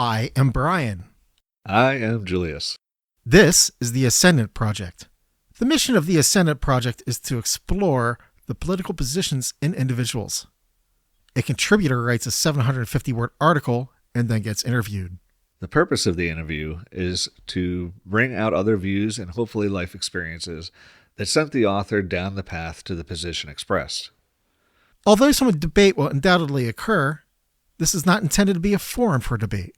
I am Brian. I am Julius. This is the Ascendant Project. The mission of the Ascendant Project is to explore the political positions in individuals. A contributor writes a 750-word article and then gets interviewed. The purpose of the interview is to bring out other views and hopefully life experiences that sent the author down the path to the position expressed. Although some debate will undoubtedly occur, this is not intended to be a forum for debate,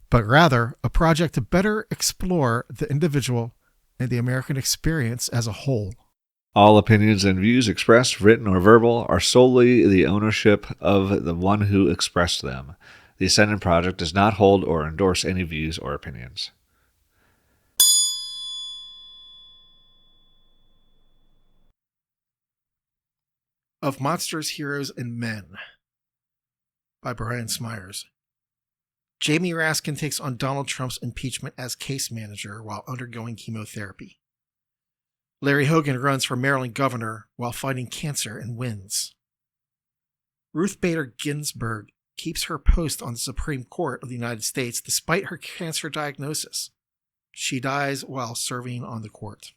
but rather a project to better explore the individual and the American experience as a whole. All opinions and views expressed, written or verbal, are solely the ownership of the one who expressed them. The Ascendant Project does not hold or endorse any views or opinions. Of Monsters, Heroes, and Men by Brian Smyers. Jaime Raskin takes on Donald Trump's impeachment as case manager while undergoing chemotherapy. Larry Hogan runs for Maryland governor while fighting cancer and wins. Ruth Bader Ginsburg keeps her post on the Supreme Court of the United States despite her cancer diagnosis. She dies while serving on the court.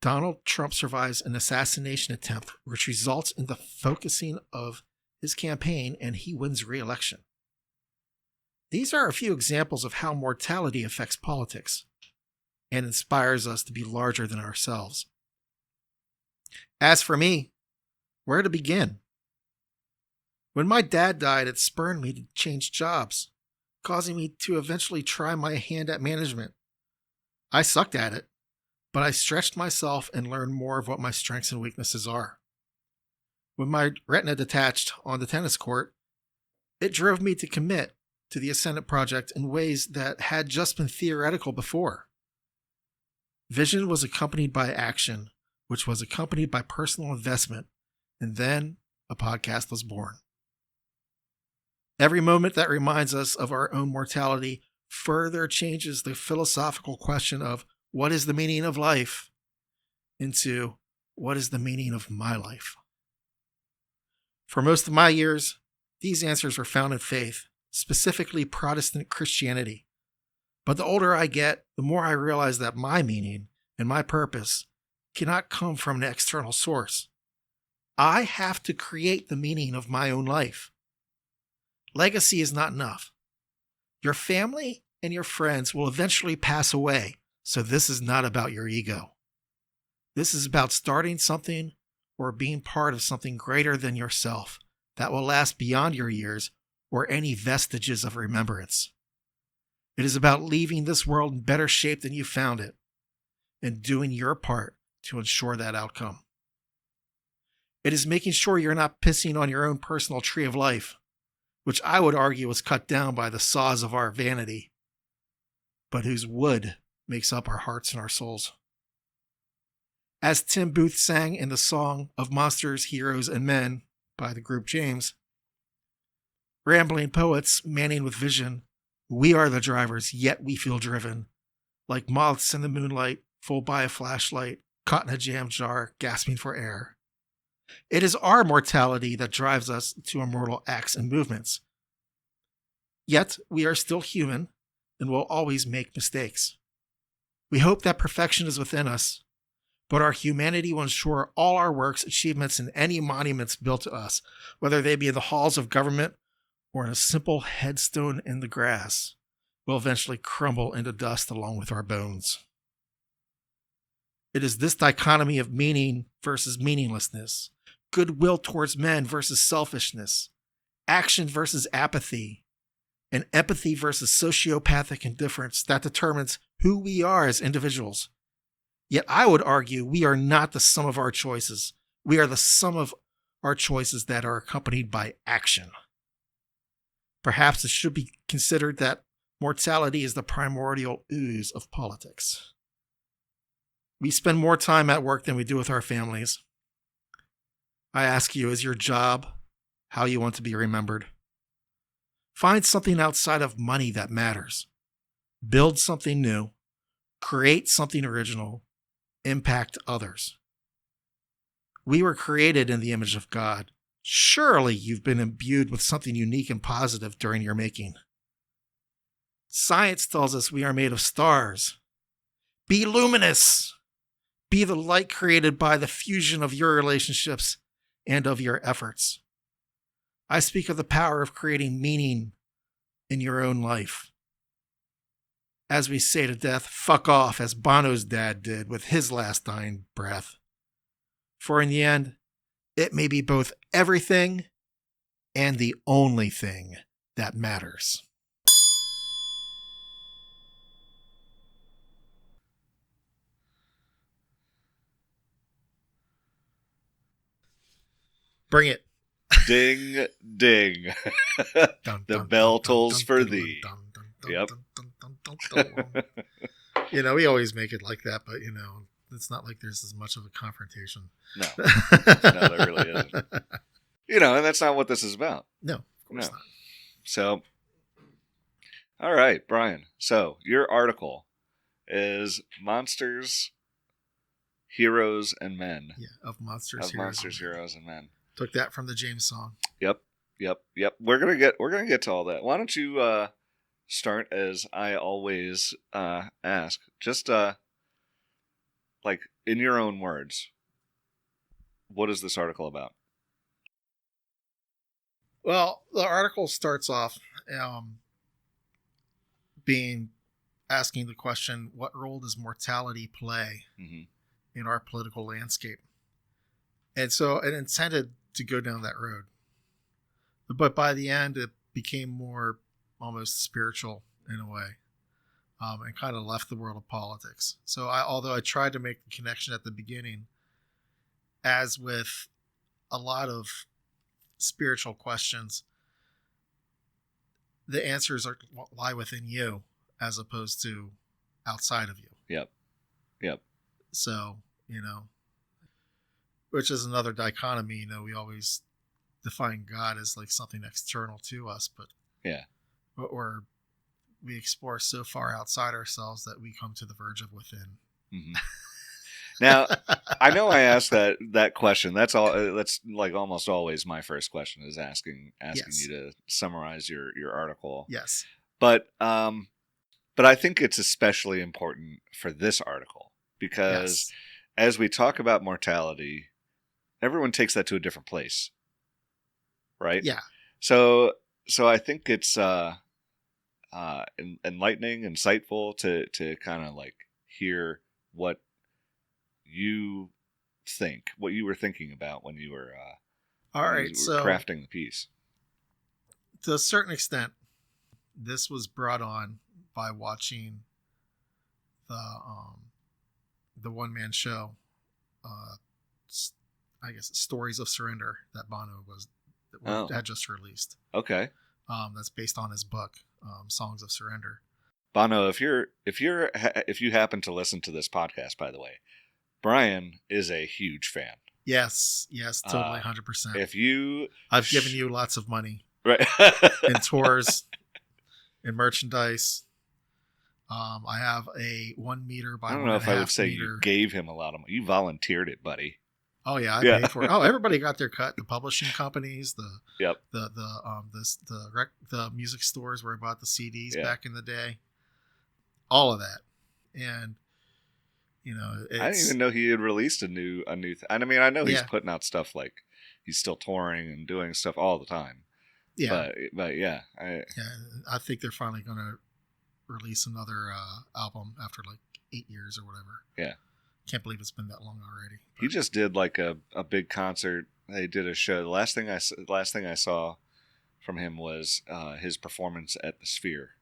Donald Trump survives an assassination attempt which results in the focusing of his campaign and he wins re-election. These are a few examples of how mortality affects politics and inspires us to be larger than ourselves. As for me, where to begin? When my dad died, it spurned me to change jobs, causing me to eventually try my hand at management. I sucked at it, but I stretched myself and learned more of what my strengths and weaknesses are. When my retina detached on the tennis court, it drove me to commit to the Ascendant Project in ways that had just been theoretical before. Vision was accompanied by action, which was accompanied by personal investment, and then a podcast was born. Every moment that reminds us of our own mortality further changes the philosophical question of what is the meaning of life into what is the meaning of my life. For most of my years, these answers were found in faith, specifically Protestant Christianity. But the older I get, the more I realize that my meaning and my purpose cannot come from an external source. I have to create the meaning of my own life. Legacy is not enough. Your family and your friends will eventually pass away, so this is not about your ego. This is about starting something or being part of something greater than yourself that will last beyond your years or any vestiges of remembrance. It is about leaving this world in better shape than you found it and doing your part to ensure that outcome. It is making sure you're not pissing on your own personal tree of life, which I would argue was cut down by the saws of our vanity, but whose wood makes up our hearts and our souls. As Tim Booth sang in the song of Monsters, Heroes, and Men by the group James, rambling poets manning with vision, we are the drivers, yet we feel driven, like moths in the moonlight, fooled by a flashlight, caught in a jam jar, gasping for air. It is our mortality that drives us to immortal acts and movements. Yet we are still human and will always make mistakes. We hope that perfection is within us, but our humanity will ensure all our works, achievements, and any monuments built to us, whether they be in the halls of government or in a simple headstone in the grass, will eventually crumble into dust along with our bones. It is this dichotomy of meaning versus meaninglessness, goodwill towards men versus selfishness, action versus apathy, and empathy versus sociopathic indifference that determines who we are as individuals. Yet I would argue we are not the sum of our choices. We are the sum of our choices that are accompanied by action. Perhaps it should be considered that mortality is the primordial ooze of politics. We spend more time at work than we do with our families. I ask you, is your job how you want to be remembered? Find something outside of money that matters. Build something new. Create something original. Impact others. We were created in the image of God. Surely you've been imbued with something unique and positive during your making. Science tells us we are made of stars. Be luminous. Be the light created by the fusion of your relationships and of your efforts. I speak of the power of creating meaning in your own life. As we say to death, fuck off, as Bono's dad did with his last dying breath. For in the end, it may be both everything and the only thing that matters. Bring it. Ding, ding. The bell tolls for thee. Yep. You know, we always make it like that, but, you know, it's not like there's as much of a confrontation. No. No, there really isn't. You know, and that's not what this is about. No, of course not. So, all right, Brian. So, your article is Monsters, Heroes, and Men. Yeah, of Monsters, Heroes, and Men. Took that from the James song. Yep. We're gonna get to all that. Why don't you start as I always ask? Just like in your own words. What is this article about? Well, the article starts off asking the question, what role does mortality play in our political landscape? And so it intended to go down that road. But by the end, it became more almost spiritual in a way, and kind of left the world of politics. So although I tried to make the connection at the beginning, as with a lot of spiritual questions, the answers lie within you as opposed to outside of you. Yep. So, you know, which is another dichotomy. You know, we always define God as like something external to us, but or we explore so far outside ourselves that we come to the verge of within. Mm-hmm. Now, I know I asked that question. That's all. That's like almost always my first question is asking Yes. you to summarize your article. Yes. But I think it's especially important for this article because as we talk about mortality, everyone takes that to a different place, right? Yeah. So I think it's enlightening, insightful to kind of like hear what you think, what you were thinking about when you were crafting the piece. To a certain extent, this was brought on by watching the one-man show, I guess Stories of Surrender that Bono had just released. Okay. That's based on his book, Songs of Surrender. Bono, if you happen to listen to this podcast, by the way, Brian is a huge fan. Yes, totally, 100%. I've given you lots of money, right, in tours, in merchandise. I have a 1 meter by 1.5 meter. I don't know if I would say you gave him a lot of money. You volunteered it, buddy. Oh yeah, I paid for it. Oh, everybody got their cut. The publishing companies, the music stores where I bought the CDs back in the day. All of that, and you know, I didn't even know he had released a new. I mean, I know he's putting out stuff, like he's still touring and doing stuff all the time. Yeah, but yeah, I think they're finally going to release another album after like 8 years or whatever. Yeah. Can't believe it's been that long already. But he just did like a big concert. They did a show. The last thing I saw from him was his performance at the Sphere.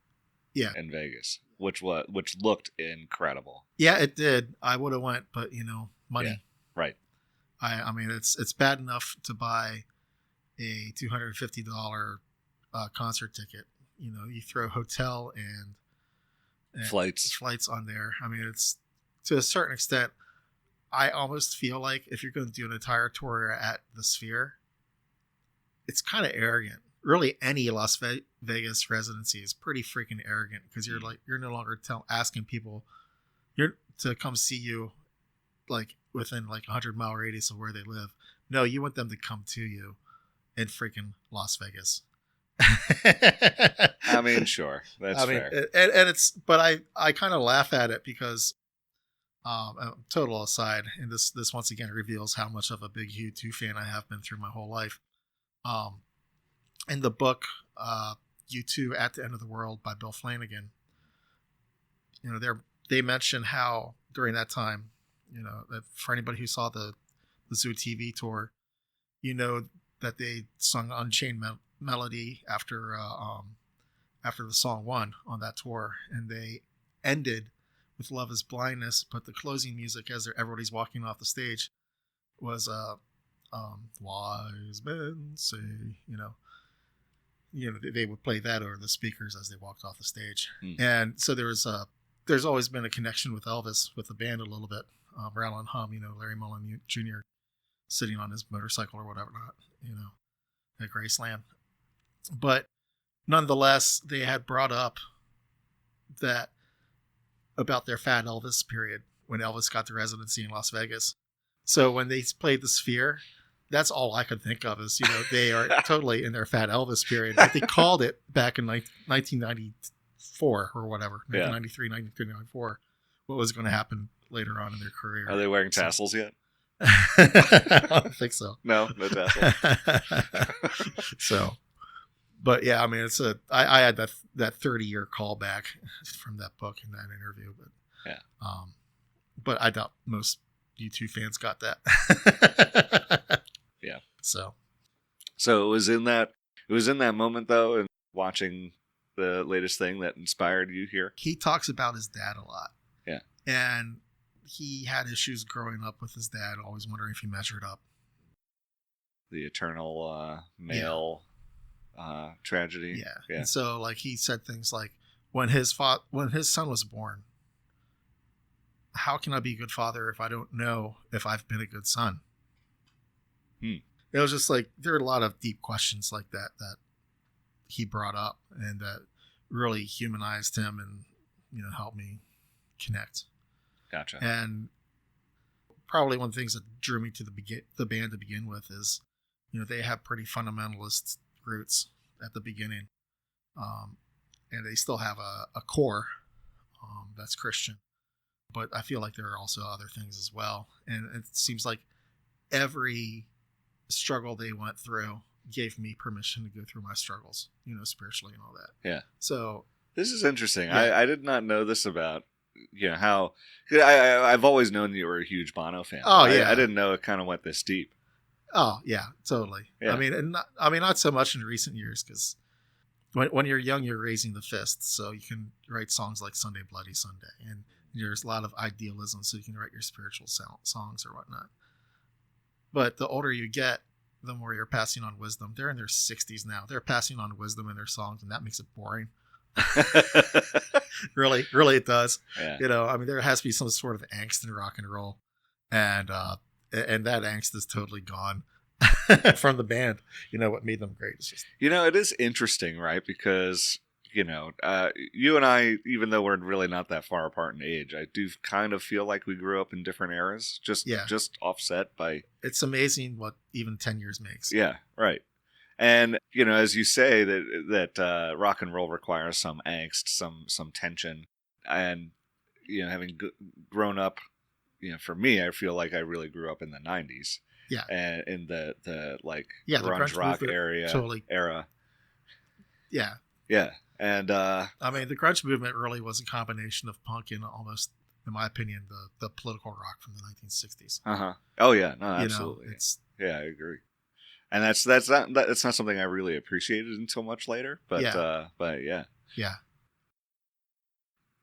In Vegas, which looked incredible. Yeah, it did. I would have went, but you know, money. Yeah, right. I mean, it's bad enough to buy a $250 concert ticket. You know, you throw hotel and flights on there. I mean, it's to a certain extent. I almost feel like if you're going to do an entire tour at the Sphere, it's kind of arrogant. Really, any Las Vegas residency is pretty freaking arrogant because you're no longer asking people to come see you like within like 100-mile radius of where they live. No, you want them to come to you in freaking Las Vegas. I mean, sure, that's fair. And but I kind of laugh at it because, total aside, and this once again reveals how much of a big U2 fan I have been through my whole life. In the book, U2 at the End of the World by Bill Flanagan, they mention how during that time, that for anybody who saw the Zoo TV tour, that they sung Unchained Melody after the song One on that tour, and they ended with Love Is Blindness, but the closing music as everybody's walking off the stage was wise men say, they would play that over the speakers as they walked off the stage. And so there's always been a connection with Elvis, with the band a little bit. Rattle and Hum, Larry Mullen Jr. sitting on his motorcycle or whatever not, at Graceland. But nonetheless, they had brought up that about their Fat Elvis period when Elvis got the residency in Las Vegas. So when they played the Sphere, that's all I could think of is, they are totally in their Fat Elvis period. But they called it back in 1994 or whatever, 1993, 1994, what was going to happen later on in their career. Are they wearing tassels yet? I don't think so. No tassels. So, but yeah, I mean, I had that 30-year callback from that book in that interview, but yeah. But I doubt most U2 fans got that. Yeah. So it was in that moment though, and watching the latest thing that inspired you here. He talks about his dad a lot. Yeah. And he had issues growing up with his dad, always wondering if he measured up. The eternal male tragedy. Yeah. And so like he said things like, when his son was born, how can I be a good father if I don't know if I've been a good son? It was just like, there are a lot of deep questions like that he brought up and that really humanized him and, helped me connect. Gotcha. And probably one of the things that drew me to the band to begin with is, they have pretty fundamentalist roots at the beginning. And they still have a core that's Christian. But I feel like there are also other things as well. And it seems like every struggle they went through gave me permission to go through my struggles, spiritually and all that. Yeah. So this is interesting. Yeah. I did not know this about, how I've always known that you were a huge Bono fan. Oh yeah. I didn't know it kind of went this deep. Oh yeah, totally. Yeah. Not so much in recent years because when you're young, you're raising the fist, so you can write songs like Sunday Bloody Sunday, and there's a lot of idealism, so you can write your spiritual songs or whatnot. But the older you get, the more you're passing on wisdom. They're in their 60s now. They're passing on wisdom in their songs, and that makes it boring. Really it does. Yeah. There has to be some sort of angst in rock and roll, and that angst is totally gone from the band. What made them great is just it is interesting, right? Because you and I, even though we're really not that far apart in age, I do kind of feel like we grew up in different eras, just offset by. It's amazing what even 10 years makes. Yeah, right. And as you say that rock and roll requires some angst, some tension, and having grown up, for me, I feel like I really grew up in the 90s. Yeah, and in the grunge rock era. Yeah. Yeah. And the grunge movement really was a combination of punk and almost, in my opinion, the political rock from the 1960s. Oh yeah, no, absolutely. I agree. And that's not something I really appreciated until much later. But yeah.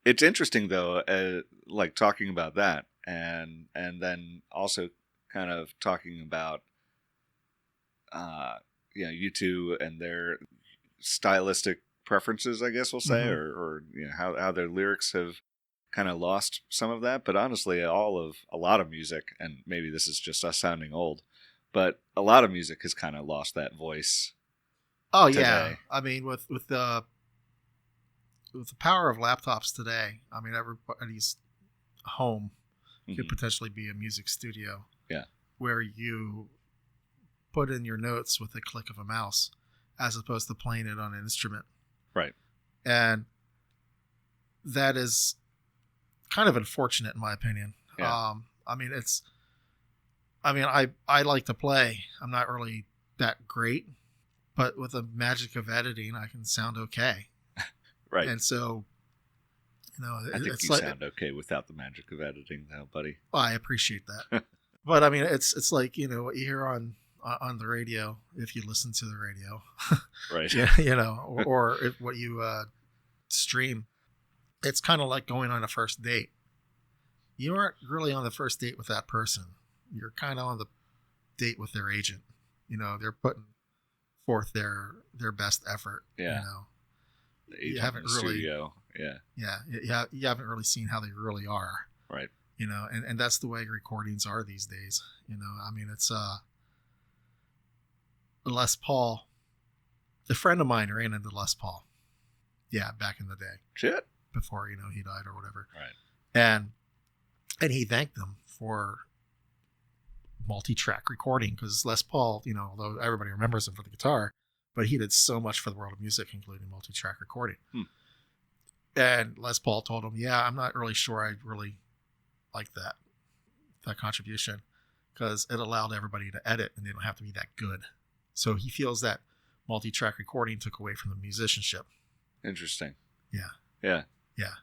It's interesting though, like talking about that, and then also kind of talking about U2 and their stylistic preferences, I guess we'll say, or how their lyrics have kind of lost some of that. But honestly, a lot of music, and maybe this is just us sounding old, but a lot of music has kind of lost that voice. Oh today. yeah, with the power of laptops today, everybody's home could potentially be a music studio. Yeah, where you put in your notes with a click of a mouse as opposed to playing it on an instrument. Right. And that is kind of unfortunate in my opinion. Yeah. I like to play. I'm not really that great, but with the magic of editing, I can sound okay. Right. And so, I think it's you like, sound okay without the magic of editing, though, buddy. well, I appreciate that. But I mean, it's like, what you hear on the radio, if you listen to the radio, Right. yeah, or if what you stream, it's kind of like going on a first date. You aren't really on the first date with that person. You're kind of on the date with their agent. They're putting forth their best effort. Yeah. The agent you haven't in the really, studio. Yeah. Yeah. You haven't really seen how they really are. Right. And that's the way recordings are these days. It's Les Paul. A friend of mine ran into Les Paul. Yeah, back in the day. Shit. Before, he died or whatever. Right. And he thanked them for multi-track recording because Les Paul, although everybody remembers him for the guitar, but he did so much for the world of music, including multi-track recording. And Les Paul told him, yeah, I'm not really sure I really like that contribution because it allowed everybody to edit and they don't have to be that good. So he feels that multi-track recording took away from the musicianship. Interesting. Yeah. Yeah. Yeah.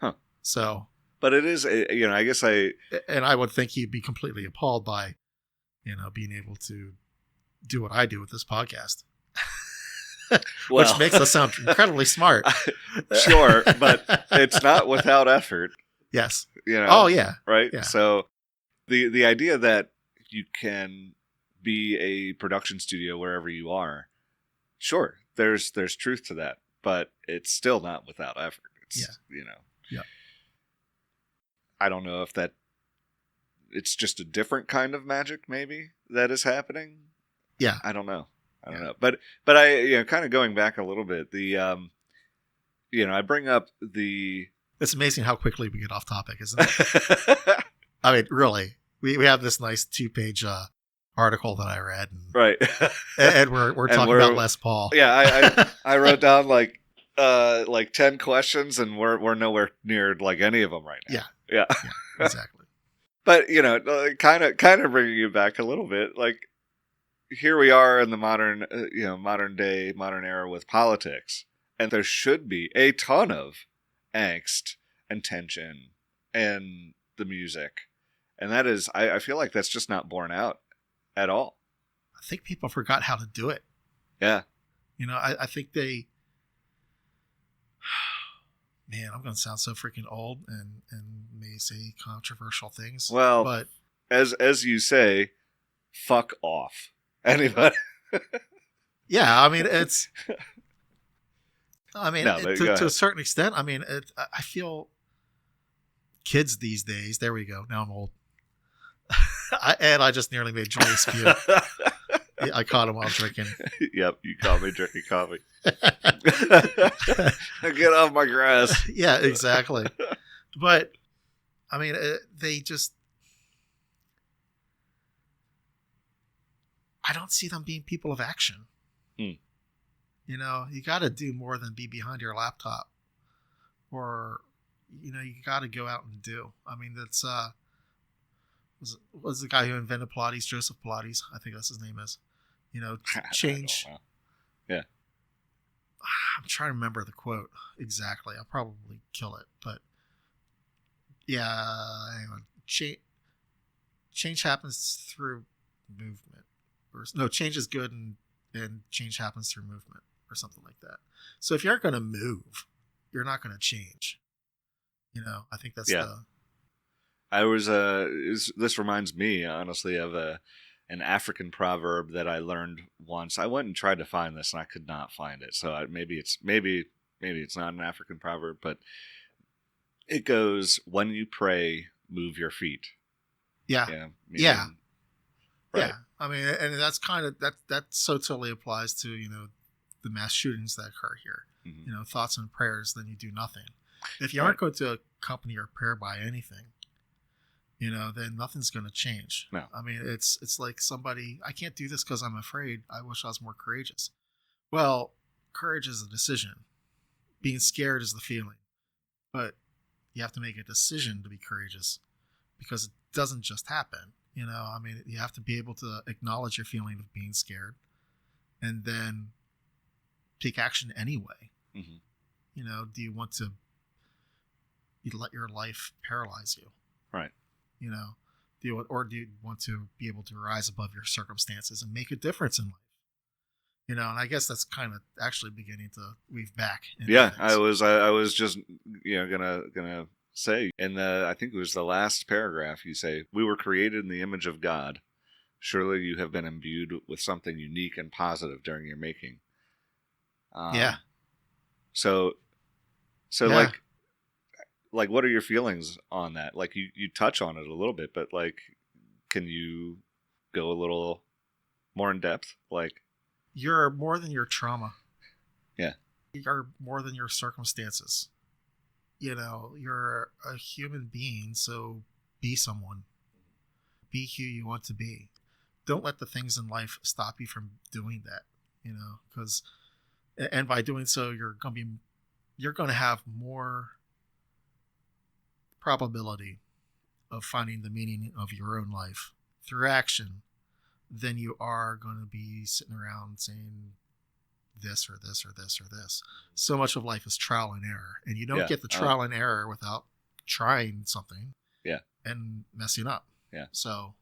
Huh. So. But it is, I guess and I would think he'd be completely appalled by, being able to do what I do with this podcast. Which makes us sound incredibly smart. Sure, but it's not without effort. Yes. Oh yeah. Right. Yeah. So the idea that you can be a production studio wherever you are, sure, there's truth to that, but it's still not without effort. It's, Yeah. I don't know if it's just a different kind of magic maybe that is happening. Yeah. I don't know. But I, kind of going back a little bit, the, I bring up the, it's amazing how quickly we get off topic, isn't it? I mean, really, we have this nice 2-page article that I read, and, right. and we're talking about Les Paul. Yeah. I wrote down like 10 questions and we're nowhere near like any of them right now. Yeah. Exactly. But, kind of bringing you back a little bit, like here we are in the modern era with politics, and there should be a ton of angst and tension in the music. And that is, I feel like that's just not borne out at all. I think people forgot how to do it. Yeah. I think they, man, I'm going to sound so freaking old and may say controversial things. Well, but as you say, fuck off. Anybody? Yeah, I mean, it's. To a certain extent, I mean, I feel kids these days. There we go. Now I'm old. I just nearly made Julius puke. I caught him while drinking. Yep, you caught me drinking coffee. Get off my grass. Yeah, exactly. But I mean, they just. I don't see them being people of action. You got to do more than be behind your laptop, or you got to go out and do. I mean, that's was the guy who invented Pilates, Joseph Pilates. I think that's his name is. Change. Yeah. I'm trying to remember the quote exactly. I'll probably kill it, but yeah. Hang on. Change happens through movement. No, change is good, and change happens through movement, or something like that. So if you aren't going to move, you're not going to change. I think that's this reminds me, honestly, of an African proverb that I learned once. I went and tried to find this, and I could not find it. So maybe it's not an African proverb, but it goes, "When you pray, move your feet." Yeah. Yeah. Right. Yeah. I mean, and that's kind of that so totally applies to the mass shootings that occur here. Mm-hmm. Thoughts and prayers, then you do nothing. If you aren't going to accompany your prayer by anything, then nothing's going to change. No. I mean, it's like somebody, I can't do this because I'm afraid. I wish I was more courageous. Well, courage is a decision. Being scared is the feeling. But you have to make a decision to be courageous because it doesn't just happen. You have to be able to acknowledge your feeling of being scared and then take action anyway. Mm-hmm. Do you want to let your life paralyze you? Right. Do you want to be able to rise above your circumstances and make a difference in life? And I guess that's kind of actually beginning to weave back. Yeah, things. I was just gonna say in I think it was the last paragraph, you say, "We were created in the image of God. Surely you have been imbued with something unique and positive during your making." Yeah. So Yeah. like what are your feelings on that? Like you touch on it a little bit, but like, can you go a little more in depth? Like, You're more than your trauma. yeah. You're more than your circumstances. You're a human being, so be someone. Be who you want to be. Don't let the things in life stop you from doing that, because and by doing so you're going to have more probability of finding the meaning of your own life through action than you are going to be sitting around saying this or this or this or this. So much of life is trial and error, and you don't get the trial and error without trying something and messing up. So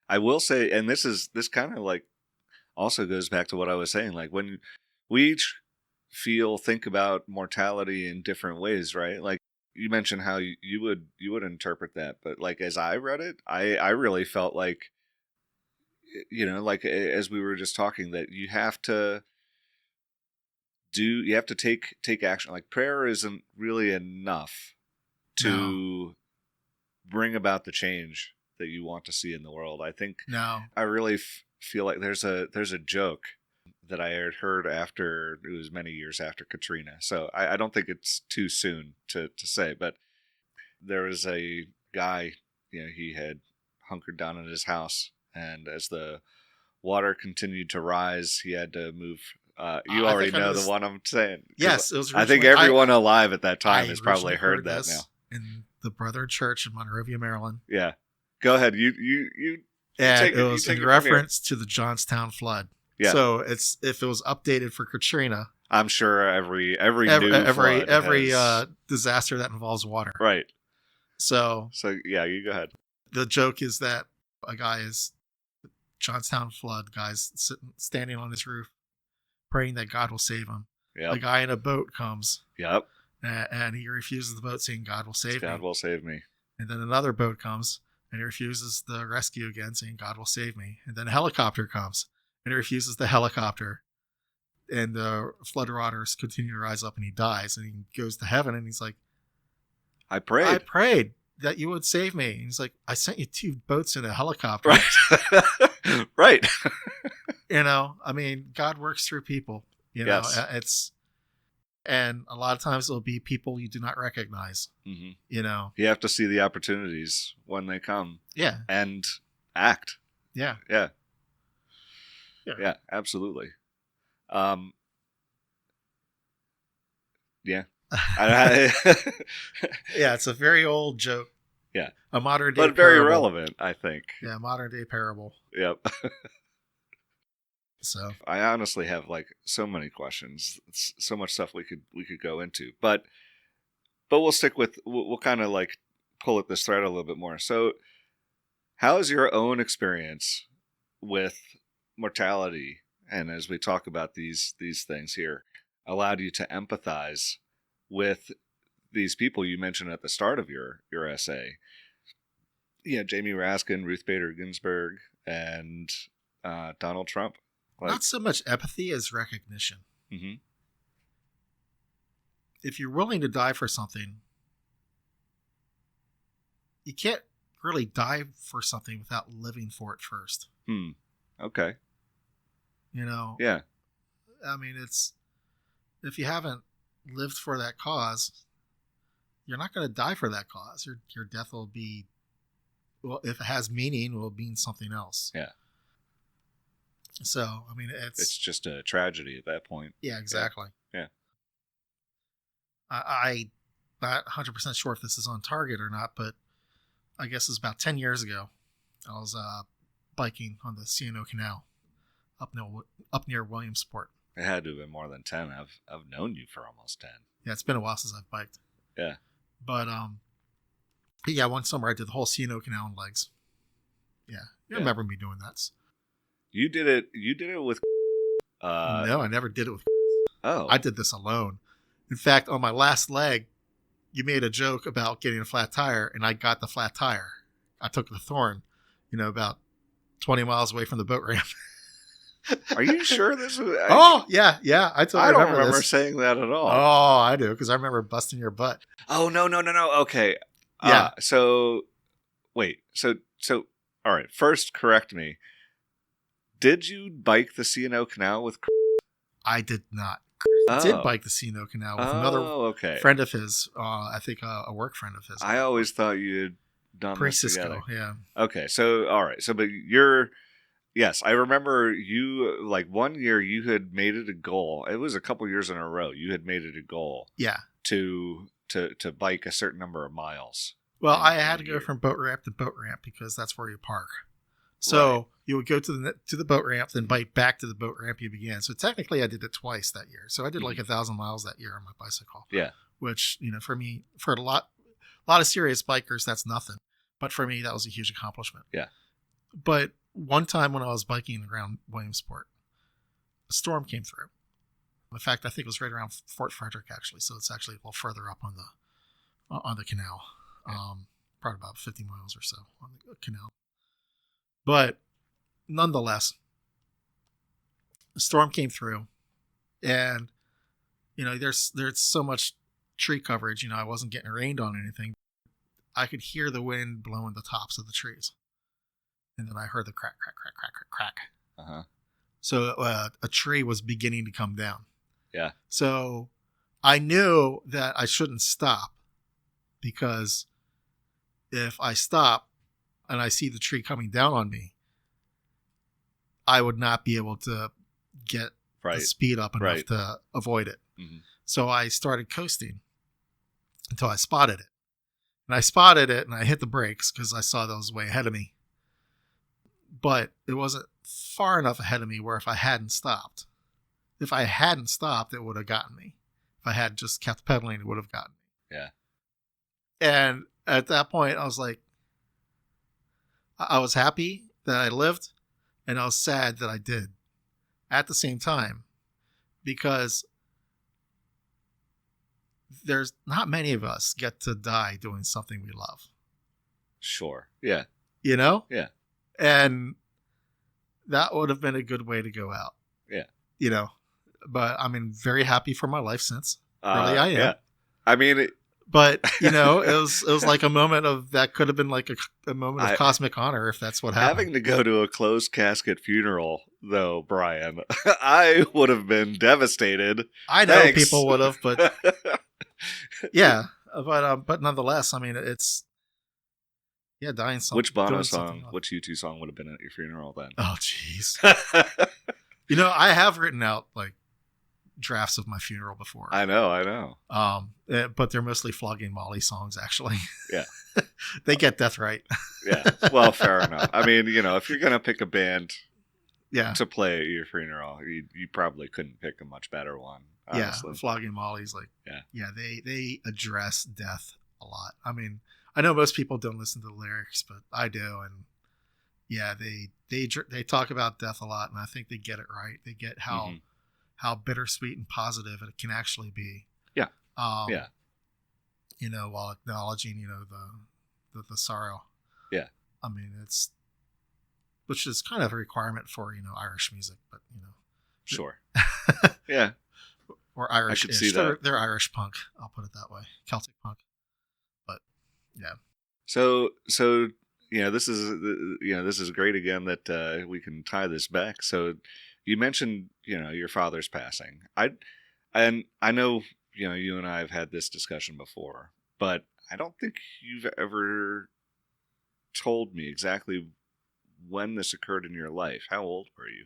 I will say, and this kind of like also goes back to what I was saying, like when we each think about mortality in different ways, right? Like you mentioned how you would interpret that, but like as I read it, I really felt like, like as we were just talking, that you have to take action. Like prayer isn't really enough to bring about the change that you want to see in the world. I think I really feel like there's a joke that I had heard after, it was many years after Katrina. So I don't think it's too soon to say, but there was a guy, he had hunkered down in his house, and as the water continued to rise, he had to move. You already know the one I'm saying. Yes, it was. I think everyone alive at that time has probably heard that now. In the Brethren Church in Monrovia, Maryland. Yeah, go ahead. You and it was in reference to the Johnstown flood. Yeah. So if it was updated for Katrina, I'm sure every disaster that involves water. Right. So yeah, you go ahead. The joke is that a guy is Johnstown flood guy's standing on his roof, praying that God will save him. Yep. A guy in a boat comes. Yep. And he refuses the boat, saying, "God will save me." God will save me. And then another boat comes, and he refuses the rescue again, saying, "God will save me." And then a helicopter comes, and he refuses the helicopter. And the flood waters continue to rise up, and he dies. And he goes to heaven, and he's like, I prayed that you would save me. And he's like, I sent you 2 boats and a helicopter. Right. Right. God works through people. Yes. And a lot of times it'll be people you do not recognize. Mm-hmm. You have to see the opportunities when they come. Yeah. And act. Yeah. Yeah. Yeah, absolutely. Yeah. Yeah, it's a very old joke. Yeah. A modern day but very relevant, I think. Yeah, modern day parable. Yep. So I honestly have like so many questions. It's so much stuff we could go into. But we'll stick with, we'll kind of like pull at this thread a little bit more. So how is your own experience with mortality, and as we talk about these things here, allowed you to empathize with these people you mentioned at the start of your essay? Jaime Raskin, Ruth Bader Ginsburg, and Donald Trump. Not so much empathy as recognition. Mm-hmm. If you're willing to die for something, you can't really die for something without living for it first. Okay. Yeah. It's, if you haven't lived for that cause, you're not going to die for that cause. Your death will be, well, if it has meaning, it will mean something else. Yeah. So, I mean, It's just a tragedy at that point. yeah, exactly. Yeah. I not 100% sure if this is on target or not, but I guess it was about 10 years ago. I was biking on the C&O Canal up near Williamsport. It had to have been more than 10. I've known you for almost 10. Yeah, it's been a while since I've biked. Yeah. But yeah, one summer I did the whole C&O Canal in legs. Yeah, you remember me doing that? You did it. You did it with. No, I never did it with. Oh. I did this alone. In fact, on my last leg, you made a joke about getting a flat tire, and I got the flat tire. I took the thorn, about 20 miles away from the boat ramp. Are you sure this was? Yeah. I don't remember this. saying that at all. Oh, I do, because I remember busting your butt. Oh, no. Okay. Yeah. So, wait. So, all right. First, correct me. Did you bike the C&O Canal with? I did not. Oh. Did bike the C&O Canal with another friend of his. I think a work friend of his. I always thought you had done this Cisco, together. yeah. Okay, so all right, so but you're. Yes, I remember you, like, one year you had made it a goal. It was a couple years in a row. You had made it a goal. Yeah. To bike a certain number of miles. Well, I had to go from boat ramp to boat ramp because that's where you park. So you would go to the boat ramp, then bike back to the boat ramp you began. So technically I did it twice that year. So I did like 1,000 miles that year on my bicycle. Yeah. Which, for me, for a lot of serious bikers, that's nothing. But for me, that was a huge accomplishment. Yeah. But one time when I was biking around Williamsport, a storm came through. In fact, I think it was right around Fort Frederick, actually. So it's actually a little further up on the canal. Yeah. Probably about 50 miles or so on the canal. But nonetheless, the storm came through, and there's so much tree coverage. I wasn't getting rained on or anything. I could hear the wind blowing the tops of the trees, and then I heard the crack, crack, crack, crack, crack, crack. Uh-huh. So a tree was beginning to come down. Yeah. So I knew that I shouldn't stop, because if I stop and I see the tree coming down on me, I would not be able to get the speed up enough to avoid it. Mm-hmm. So I started coasting until I spotted it. And I spotted it and I hit the brakes because I saw that was way ahead of me. But it wasn't far enough ahead of me where if I hadn't stopped, it would have gotten me. If I had just kept pedaling, it would have gotten me. Yeah. And at that point, I was like, I was happy that I lived, and I was sad that I did at the same time, because there's not many of us get to die doing something we love. Sure. Yeah. Yeah. And that would have been a good way to go out. Yeah. But I'm very happy for my life since. Really, I am. Yeah. I mean, but it was like a moment of that could have been like a moment of cosmic honor if that's what happened. Having to go to a closed casket funeral, though, Brian, I would have been devastated. I know people would have, but yeah, but nonetheless, it's dying. Which Bono song, which U2 song would have been at your funeral then? Oh, jeez. I have written out like drafts of my funeral before. I know. But they're mostly Flogging Molly songs, actually. Yeah. They get death right. Yeah. Well, fair enough. I mean, if you're going to pick a band to play at your funeral, you probably couldn't pick a much better one. Honestly. Yeah. Flogging Molly's like, they address death a lot. I know most people don't listen to the lyrics, but I do. And yeah, they talk about death a lot. And I think they get it right. They get how bittersweet and positive it can actually be. Yeah. While acknowledging, the sorrow. Yeah. Which is kind of a requirement for, Irish music, but, Sure. Yeah. Or Irish. I could see that. They're Irish punk. I'll put it that way. Celtic punk. But yeah. So, this is great again that we can tie this back. So, you mentioned, your father's passing. I know, you and I have had this discussion before, but I don't think you've ever told me exactly when this occurred in your life. How old were you?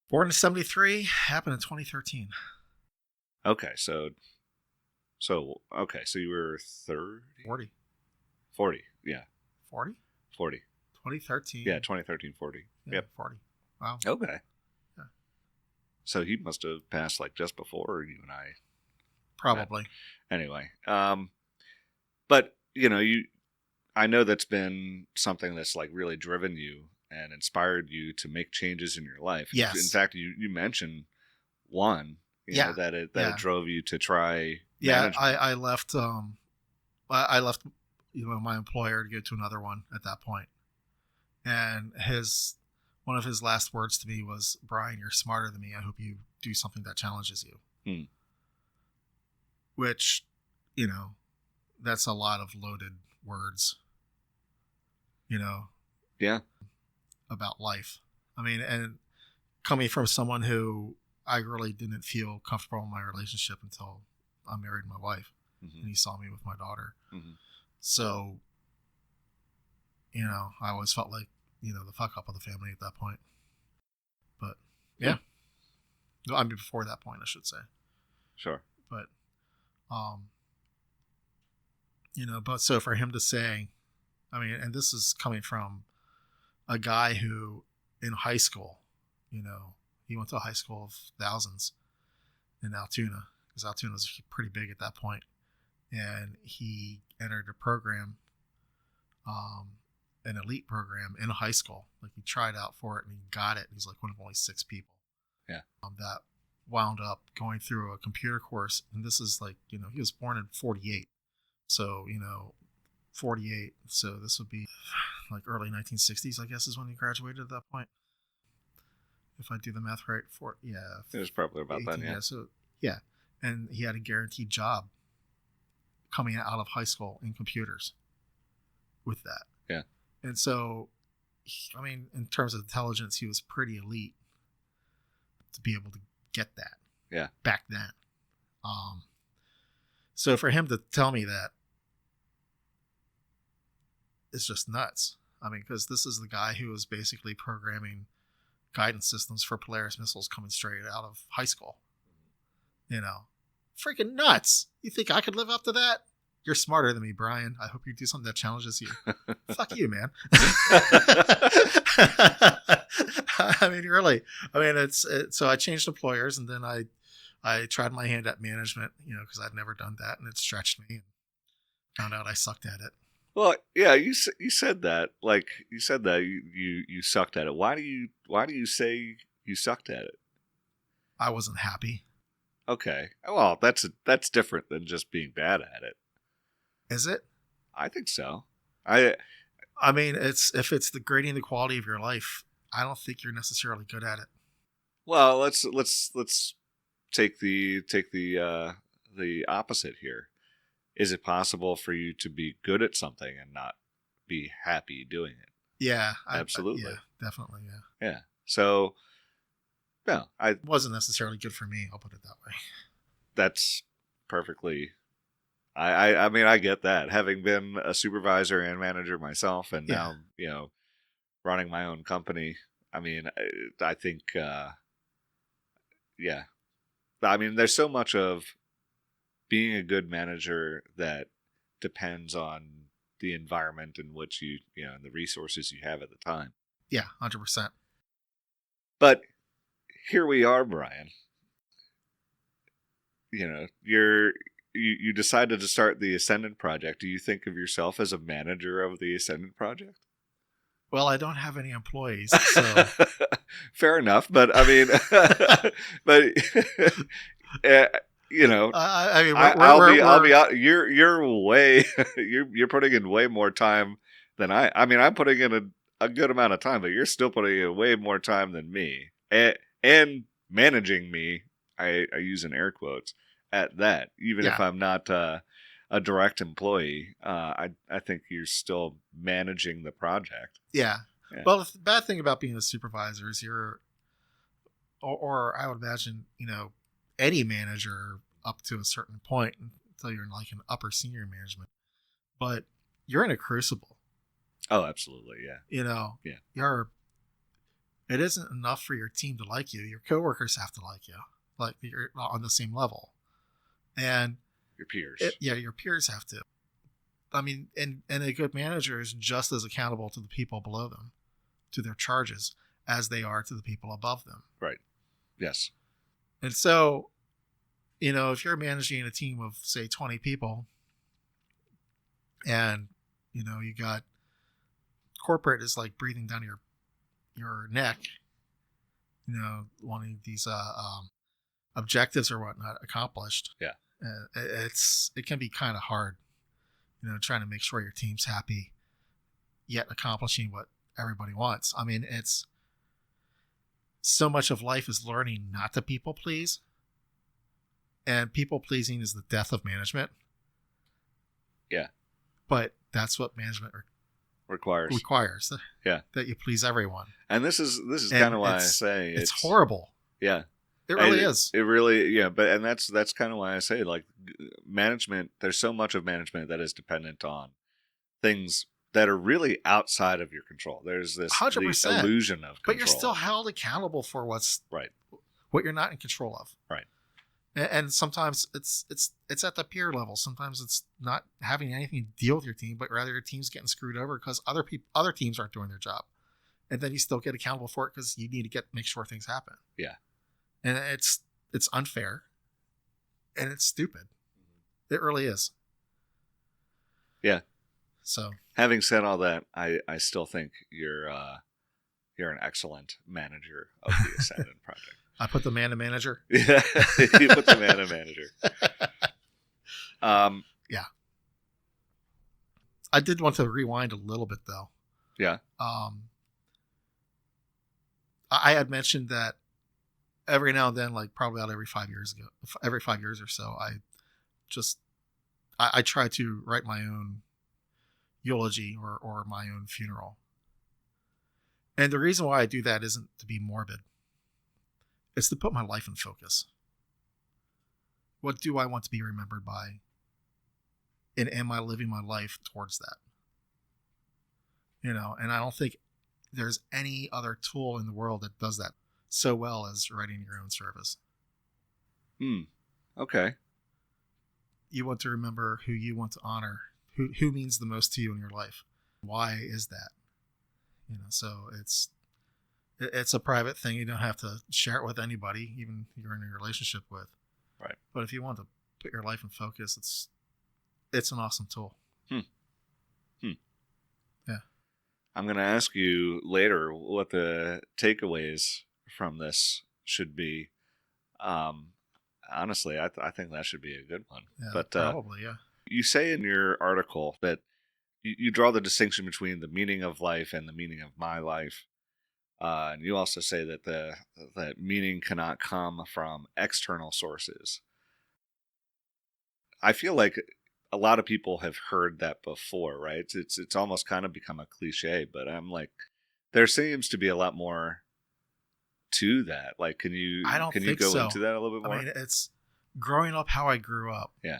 Born in 73, happened in 2013. Okay, so you were 30? 40. 40, yeah. 40? 40. 2013. Yeah, 2013, 40. Yeah, Yep. 40. Wow. Okay. Yeah. So he must have passed like just before you and I. Probably. Anyway, but I know that's been something that's like really driven you and inspired you to make changes in your life. Yes. In fact, you mentioned one, that it drove you to try management. I left I left my employer to go to another one at that point. And one of his last words to me was, "Brian, you're smarter than me. I hope you do something that challenges you." Which, that's a lot of loaded words, Yeah. about life. I mean, and coming from someone who I really didn't feel comfortable in my relationship until I married my wife, Mm-hmm. and he saw me with my daughter. Mm-hmm. So, I always felt like, the fuck up of the family at that point. But yeah. I mean, before that point, I should say. Sure. But, but so for him to say, I mean, and this is coming from a guy who in high school, he went to a high school of thousands in Altoona, because Altoona was pretty big at that point. And he entered a program, an elite program in high school. Like, he tried out for it and he got it. He's like one of only 6 people. Yeah. That wound up going through a computer course. And this is like, he was born in 48. So, 48. So this would be like early 1960s, I guess, is when he graduated at that point. If I do the math right, it was probably about 18, then. Yeah. So yeah, and he had a guaranteed job coming out of high school in computers with that. Yeah. And so, I mean, in terms of intelligence, he was pretty elite to be able to get that. Yeah. Back then. So for him to tell me that, it's just nuts. I mean, because this is the guy who was basically programming guidance systems for Polaris missiles coming straight out of high school. Freaking nuts. You think I could live up to that? You're smarter than me, Brian. I hope you do something that challenges you. Fuck you, man. I mean, really. I mean, so I changed employers, and then I tried my hand at management, because I'd never done that, and it stretched me, and found out I sucked at it. Well, yeah, you said that. Like, you said that you sucked at it. Why do you say you sucked at it? I wasn't happy. Okay. Well, that's different than just being bad at it. Is it? I think so. I mean, if it's degrading the quality of your life, I don't think you're necessarily good at it. Well, let's take the opposite here. Is it possible for you to be good at something and not be happy doing it? Yeah, absolutely. Yeah, definitely. Yeah. Yeah. So, no, it wasn't necessarily good for me. I'll put it that way. That's perfectly. I mean, I get that. Having been a supervisor and manager myself, and now running my own company. I mean, I think, yeah. I mean, there's so much of being a good manager that depends on the environment in which and the resources you have at the time. Yeah, 100%. But here we are, Brian. You decided to start the Ascendant Project. Do you think of yourself as a manager of the Ascendant Project? Well, I don't have any employees, so fair enough. But I mean, I mean, I'll be out. You're putting in way more time than I. I mean, I'm putting in a good amount of time, but you're still putting in way more time than me, and managing me. I use in air quotes at that, even if I'm not a direct employee. I think you're still managing the project. Yeah. Well, the bad thing about being a supervisor is or I would imagine, any manager up to a certain point until you're in like an upper senior management, but you're in a crucible. Oh, absolutely. Yeah. You're it isn't enough for your team to like you. Your coworkers have to like you, like you're on the same level, and Your peers. your peers have to. I mean, and a good manager is just as accountable to the people below them, to their charges, as they are to the people above them. Right. Yes. And so, if you're managing a team of, say, 20 people, and, you got corporate is like breathing down your neck, wanting these objectives or whatnot accomplished. Yeah. It can be kind of hard, trying to make sure your team's happy, yet accomplishing what everybody wants. I mean, it's so much of life is learning not to people please, and people pleasing is the death of management. Yeah. But that's what management requires. Yeah. That you please everyone. And this is kind of why I say it's horrible. Yeah. It really is. It really, yeah. But that's kind of why I say, like, management. There's so much of management that is dependent on things that are really outside of your control. There's this 100%. The illusion of control. But you're still held accountable for what you're not in control of. Right. And sometimes it's at the peer level. Sometimes it's not having anything to deal with your team, but rather your team's getting screwed over because other teams aren't doing their job, and then you still get accountable for it because you need to make sure things happen. Yeah. And it's unfair, and it's stupid. It really is. Yeah. So, having said all that, I still think you're an excellent manager of the Ascendant Project. I put the man in manager. Yeah, you put the man in manager. Yeah. I did want to rewind a little bit, though. Yeah. I had mentioned that every now and then, like probably about every 5 years or so, I try to write my own eulogy or my own funeral. And the reason why I do that isn't to be morbid. It's to put my life in focus. What do I want to be remembered by? And am I living my life towards that? And I don't think there's any other tool in the world that does that so well as writing your own service. Okay. You want to remember who you want to honor, who means the most to you in your life. Why is that? So it's a private thing. You don't have to share it with anybody, even if you're in a relationship with. Right. But if you want to put your life in focus, it's an awesome tool. Yeah. I'm going to ask you later what the takeaways from this should be. Honestly, I think that should be a good one. Yeah, but probably, yeah. You say in your article that you draw the distinction between the meaning of life and the meaning of my life. And you also say that that meaning cannot come from external sources. I feel like a lot of people have heard that before, right? It's almost kind of become a cliche, but I'm like, there seems to be a lot more to that. Like, can you go into that a little bit more? I mean, it's growing up how I grew up. Yeah.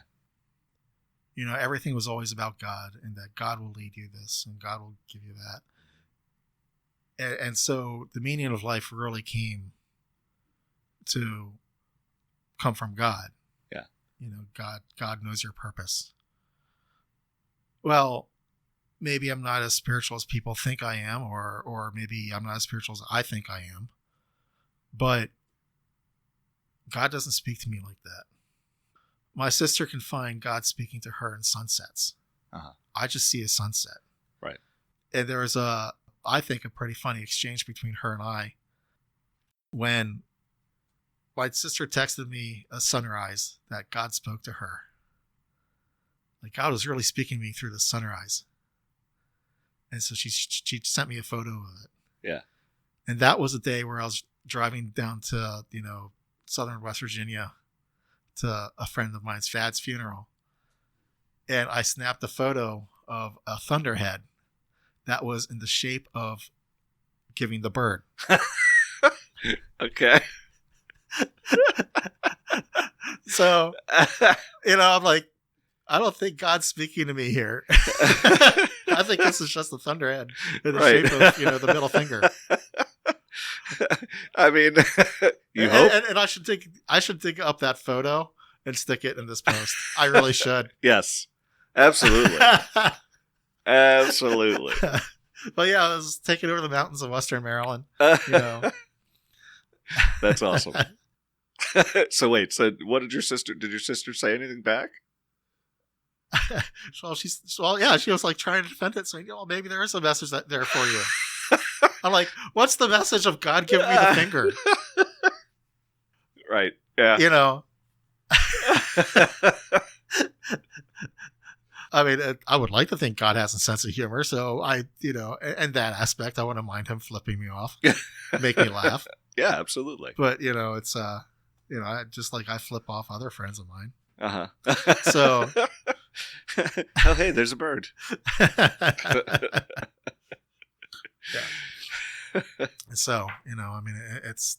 Everything was always about God, and that God will lead you this, and God will give you that. And so the meaning of life really came to come from God. Yeah. God knows your purpose. Well, maybe I'm not as spiritual as people think I am, or maybe I'm not as spiritual as I think I am. But God doesn't speak to me like that. My sister can find God speaking to her in sunsets. Uh-huh. I just see a sunset. Right. And there was I think a pretty funny exchange between her and I when my sister texted me a sunrise that God spoke to her. Like, God was really speaking to me through the sunrise. And so she sent me a photo of it. Yeah. And that was a day where I was driving down to, southern West Virginia to a friend of mine's Fad's funeral. And I snapped a photo of a thunderhead that was in the shape of giving the bird. Okay. So, I'm like, I don't think God's speaking to me here. I think this is just a thunderhead in the shape of, the middle finger. I mean, you hope. And I should dig up that photo and stick it in this post. I really should. Yes, absolutely. Absolutely. But yeah, I was taking over the mountains of Western Maryland. That's awesome. So wait, what did your sister say anything back? She was like trying to defend it, saying, maybe there is a message there for you. I'm like, what's the message of God giving me the finger? Right. Yeah. I mean, I would like to think God has a sense of humor, so in that aspect, I wouldn't mind him flipping me off, make me laugh. Yeah, absolutely. But it's I just like I flip off other friends of mine. Uh-huh. So, oh hey, there's a bird. Yeah. So I mean, it's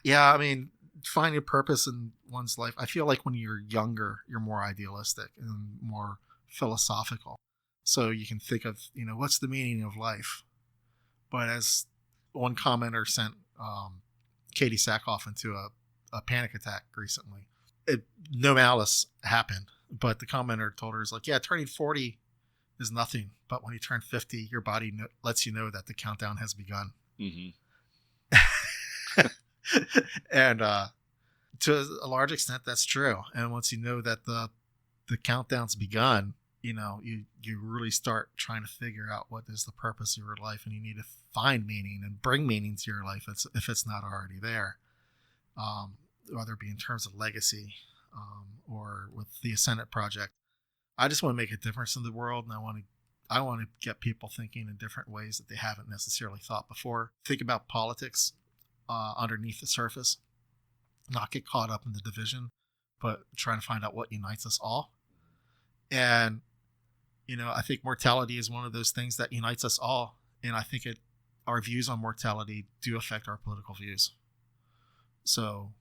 yeah. I mean, finding a purpose in one's life. I feel like when you're younger, you're more idealistic and more philosophical. So you can think of what's the meaning of life. But as one commenter sent Katie Sackhoff into a panic attack recently. No malice happened, but the commenter told her, yeah, turning 40 is nothing. But when you turn 50, your body lets you know that the countdown has begun. Mm-hmm. And to a large extent, that's true. And once you know that the countdown's begun, you really start trying to figure out what is the purpose of your life, and you need to find meaning and bring meaning to your life if it's not already there, whether it be in terms of legacy or with the Ascendant Project. I just want to make a difference in the world, and I want to get people thinking in different ways that they haven't necessarily thought before. Think about politics underneath the surface, not get caught up in the division, but trying to find out what unites us all. And I think mortality is one of those things that unites us all. And I think our views on mortality do affect our political views. So,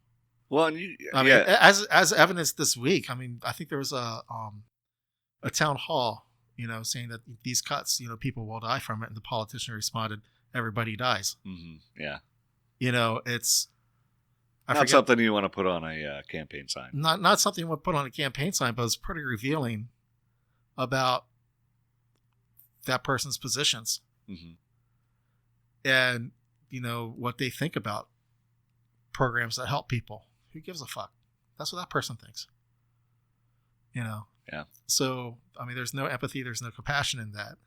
well, as evidenced this week, I mean, I think there was a town hall, saying that these cuts, people will die from it. And the politician responded, everybody dies. Mm-hmm. Yeah. It's not something you want to put on a campaign sign. Not something you want to put on a campaign sign, but it's pretty revealing about that person's positions. Mm-hmm. And what they think about programs that help people. Who gives a fuck? That's what that person thinks. Yeah. So I mean, there's no empathy, there's no compassion in that.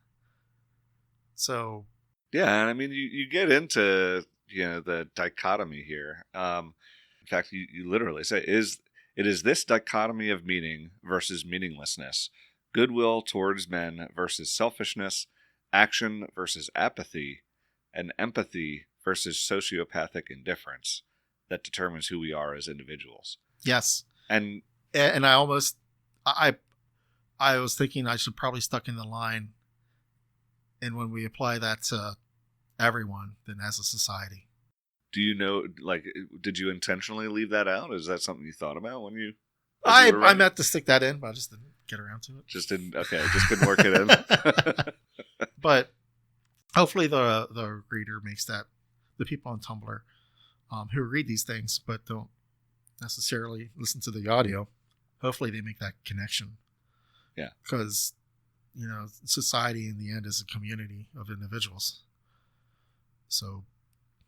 So yeah, and I mean, you get into the dichotomy here. In fact, you literally say it is this dichotomy of meaning versus meaninglessness, goodwill towards men versus selfishness, action versus apathy, and empathy versus sociopathic indifference that determines who we are as individuals. Yes. And I was thinking I should probably stuck in the line, and when we apply that to everyone, then as a society. Do you know, did you intentionally leave that out? Is that something you thought about when you... I meant to stick that in, but I just didn't get around to it. Just couldn't work it in. But hopefully the reader makes that, the people on Tumblr who read these things but don't necessarily listen to the audio, hopefully they make that connection. Yeah. Because, society in the end is a community of individuals. So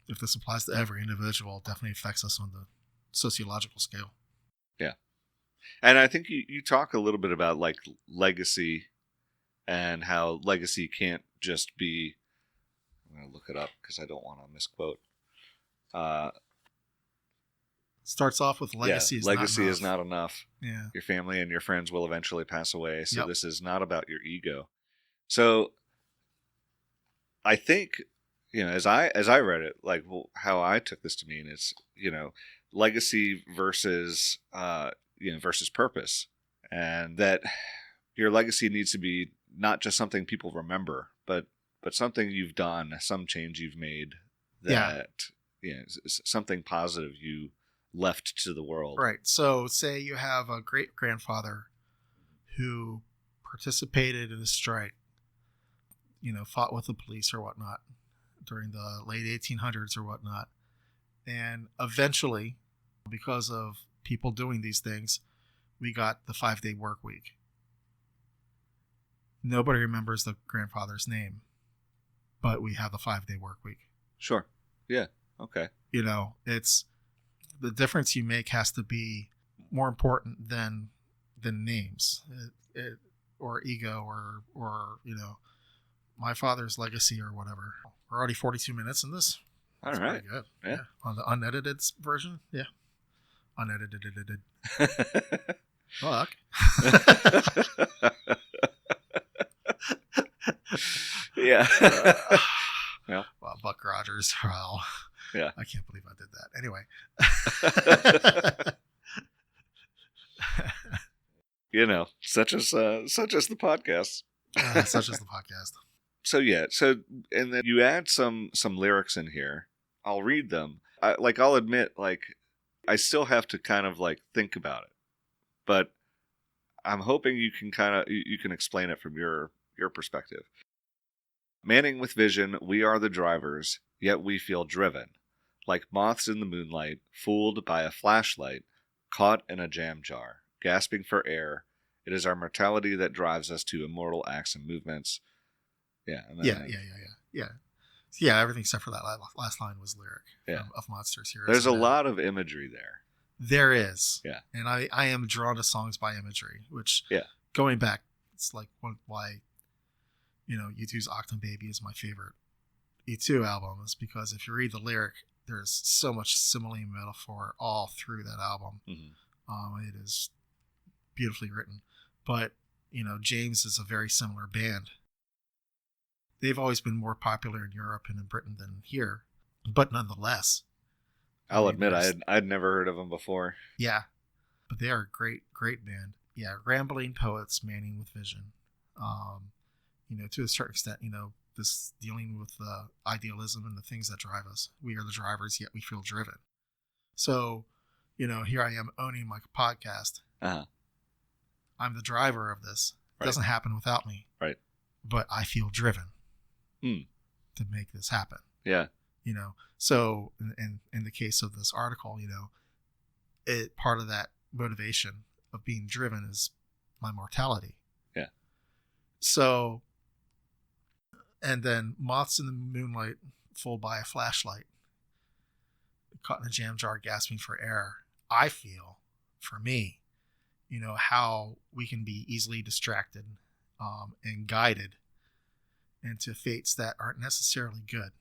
if this applies to every individual, it definitely affects us on the sociological scale. Yeah. And I think you talk a little bit about legacy and how legacy can't just be, I'm going to look it up because I don't want to misquote. Starts off with legacy is not enough. Yeah. Your family and your friends will eventually pass away. So This is not about your ego. So I think, as I read it, how I took this to mean is, legacy versus, versus purpose, and that your legacy needs to be not just something people remember, but something you've done, some change you've made that, something positive you left to the world. Right. So say you have a great grandfather who participated in a strike, fought with the police or whatnot during the late 1800s or whatnot. And eventually, because of people doing these things, we got the 5-day work week. Nobody remembers the grandfather's name, but we have the 5-day work week. Sure. Yeah. Okay. It's the difference you make has to be more important than names or ego or my father's legacy or whatever. We're already 42 minutes in this. All That's right. pretty good. Yeah. On the unedited version. Yeah. Unedited. Fuck. Yeah. Well, Buck Rogers. Wow. Yeah. I can't believe I did that. Anyway. Such as the podcast. Such as the podcast. So and then you add some lyrics in here. I'll read them. I'll admit, I still have to kind of think about it, but I'm hoping you can you can explain it from your perspective. Manning with vision, we are the drivers, yet we feel driven, like moths in the moonlight, fooled by a flashlight, caught in a jam jar, gasping for air. It is our mortality that drives us to immortal acts and movements. Yeah. Yeah, everything except for that last line was lyric of Monsters, Heroes. There's a lot of imagery there. There is. Yeah. And I am drawn to songs by imagery, which, going back, it's like why, U2's Octane Baby is my favorite U2 album, is because if you read the lyric, there's so much simile and metaphor all through that album. Mm-hmm. It is beautifully written. But, James is a very similar band. They've always been more popular in Europe and in Britain than here, but nonetheless. I'll admit I'd never heard of them before. Yeah, but they are a great, great band. Yeah, rambling poets, manning with vision. To a certain extent, this dealing with idealism and the things that drive us. We are the drivers, yet we feel driven. So, here I am owning my podcast. Uh-huh. I'm the driver of this. It Right. doesn't happen without me. Right. But I feel driven to make this happen. Yeah. So in the case of this article, part of that motivation of being driven is my mortality. Yeah. So, and then moths in the moonlight, fooled by a flashlight, caught in a jam jar, gasping for air. I feel, for me, how we can be easily distracted and guided into fates that aren't necessarily good.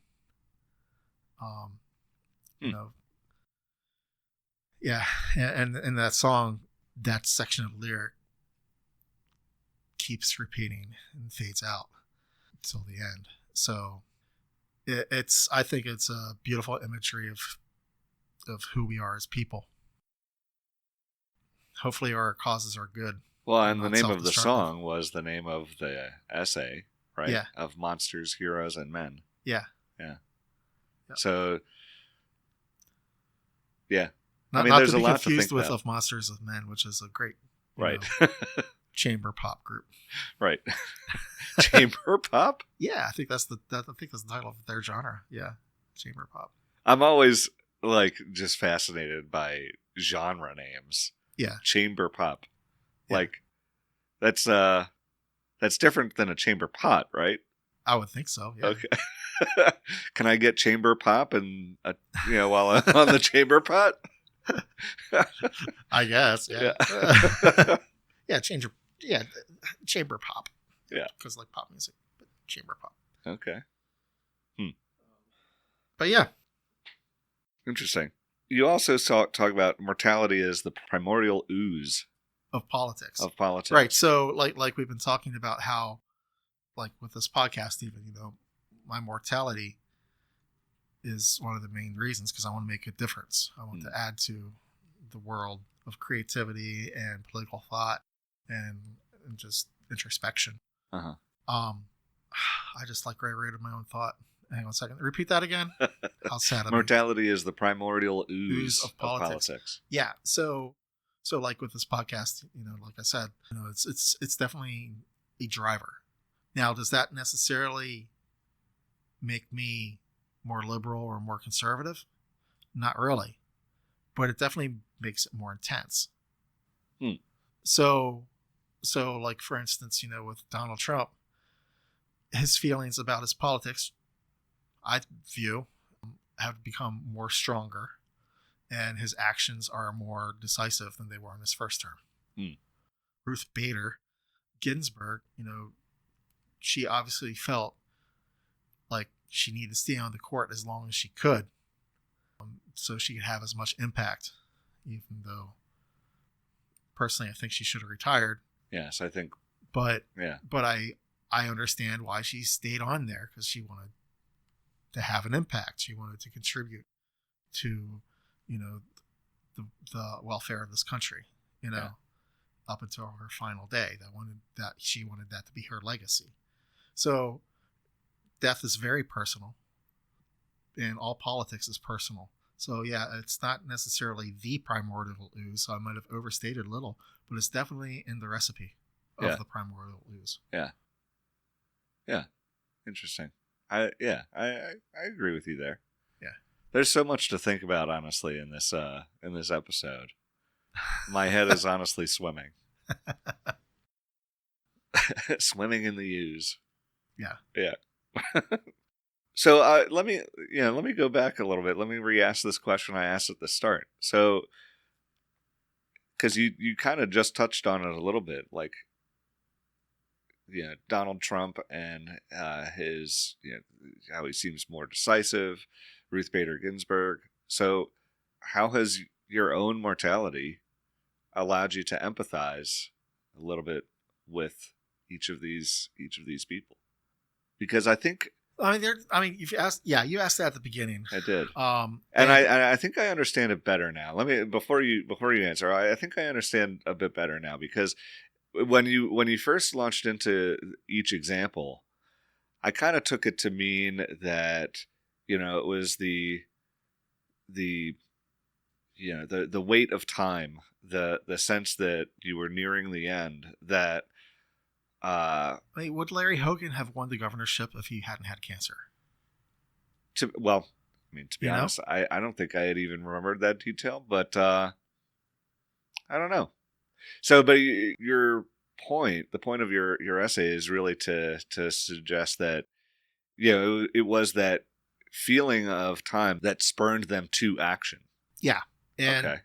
Yeah, and in that song, that section of lyric keeps repeating and fades out until the end. So I think it's a beautiful imagery of who we are as people. Hopefully our causes are good. Well, and the name of the song was the name of the essay, right? Yeah. Of Monsters, Heroes, and Men. Yeah. Yeah. Yep. So, yeah. Not there's to be a lot confused to think with about. Of Monsters of Men, which is a great Right. chamber pop group. Right. Chamber pop? Yeah, I think that's the title of their genre. Yeah. Chamber pop. I'm always just fascinated by genre names. Yeah. Chamber pop. Yeah. That's different than a chamber pot, right? I would think so. Yeah. Okay. Can I get chamber pop and while I'm on the chamber pot? I guess. Yeah. Yeah. Chamber pop. Yeah. Because pop music, but chamber pop. Okay. But yeah. Interesting. You also talk about mortality as the primordial ooze of politics. Right. So like we've been talking about how, with this podcast, even, my mortality is one of the main reasons, because I want to make a difference. I want to add to the world of creativity and political thought and just introspection. Uh-huh. I just reiterated my own thought. Hang on a second. Repeat that again. How sad. Mortality is the primordial ooze of politics. Yeah. So with this podcast, like I said, it's definitely a driver. Now, does that necessarily make me more liberal or more conservative? Not really. But it definitely makes it more intense. So like, for instance, with Donald Trump, his feelings about his politics, I view, have become more stronger, and his actions are more decisive than they were in his first term. Ruth Bader Ginsburg, she obviously felt like she needed to stay on the court as long as she could, so she could have as much impact, even though personally I think she should have retired. Yes, I think. But yeah. But I understand why she stayed on there, because she wanted to have an impact. She wanted to contribute to, the welfare of this country, up until her final day. She wanted that to be her legacy. So death is very personal, and all politics is personal. So yeah, it's not necessarily the primordial ooze. So I might have overstated a little, but it's definitely in the recipe of the primordial ooze. Yeah. Interesting. I agree with you there. Yeah. There's so much to think about, honestly, in this episode. My head is honestly swimming. Swimming in the ooze. Yeah. So let me go back a little bit. Let me re-ask this question I asked at the start. So, because you kind of just touched on it a little bit, like, Donald Trump and his, how he seems more decisive, Ruth Bader Ginsburg. So, how has your own mortality allowed you to empathize a little bit with each of these people? Because I think. you asked that at the beginning. I did. And I think I understand it better now. Let me before you answer. I think I understand a bit better now, because when you first launched into each example, I kind of took it to mean that it was the weight of time, the sense that you were nearing the end, that. Would Larry Hogan have won the governorship if he hadn't had cancer? To be honest, I don't think I had even remembered that detail, but I don't know. So, but your point, the point of your essay is really to suggest that, it was that feeling of time that spurned them to action. Yeah. And, okay.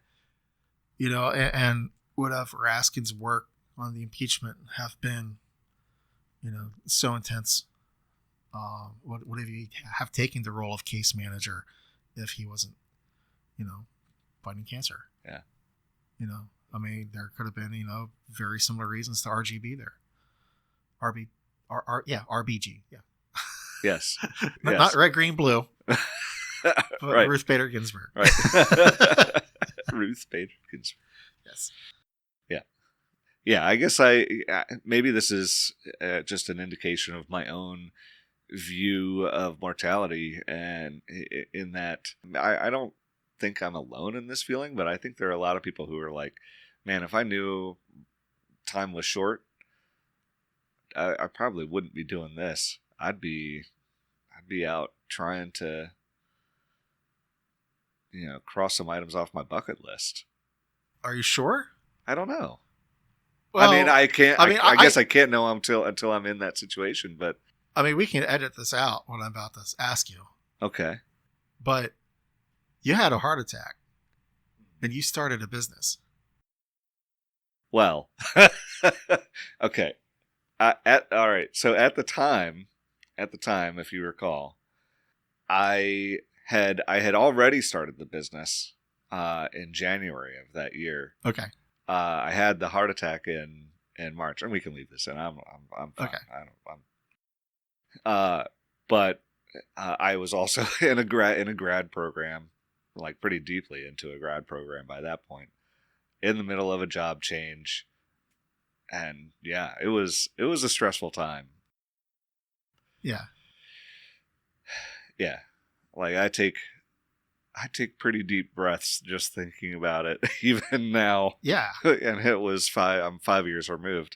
And would have Raskin's work on the impeachment have been, so intense? Would he have taken the role of case manager if he wasn't, fighting cancer? Yeah. There could have been, very similar reasons to RGB there. RBG. Yeah. Yes. Not red, green, blue. But right. Ruth Bader Ginsburg. Right. Ruth Bader Ginsburg. Yes. Yeah, I guess maybe this is just an indication of my own view of mortality, and in that I don't think I'm alone in this feeling, but I think there are a lot of people who are like, man, if I knew time was short, I probably wouldn't be doing this. I'd be out trying to cross some items off my bucket list. Are you sure? I don't know. Well, I can't. I guess I can't know until I'm in that situation. But we can edit this out, what I'm about to ask you. Okay. But you had a heart attack, and you started a business. Well, okay. All right. So at the time, if you recall, I had already started the business in January of that year. Okay. I had the heart attack in March, and we can leave this in. I'm fine. Okay. But I was also in a grad program, like pretty deeply into a grad program by that point, in the middle of a job change, and yeah, it was a stressful time. Yeah. Yeah, like I take pretty deep breaths just thinking about it, even now. Yeah. And I'm 5 years removed.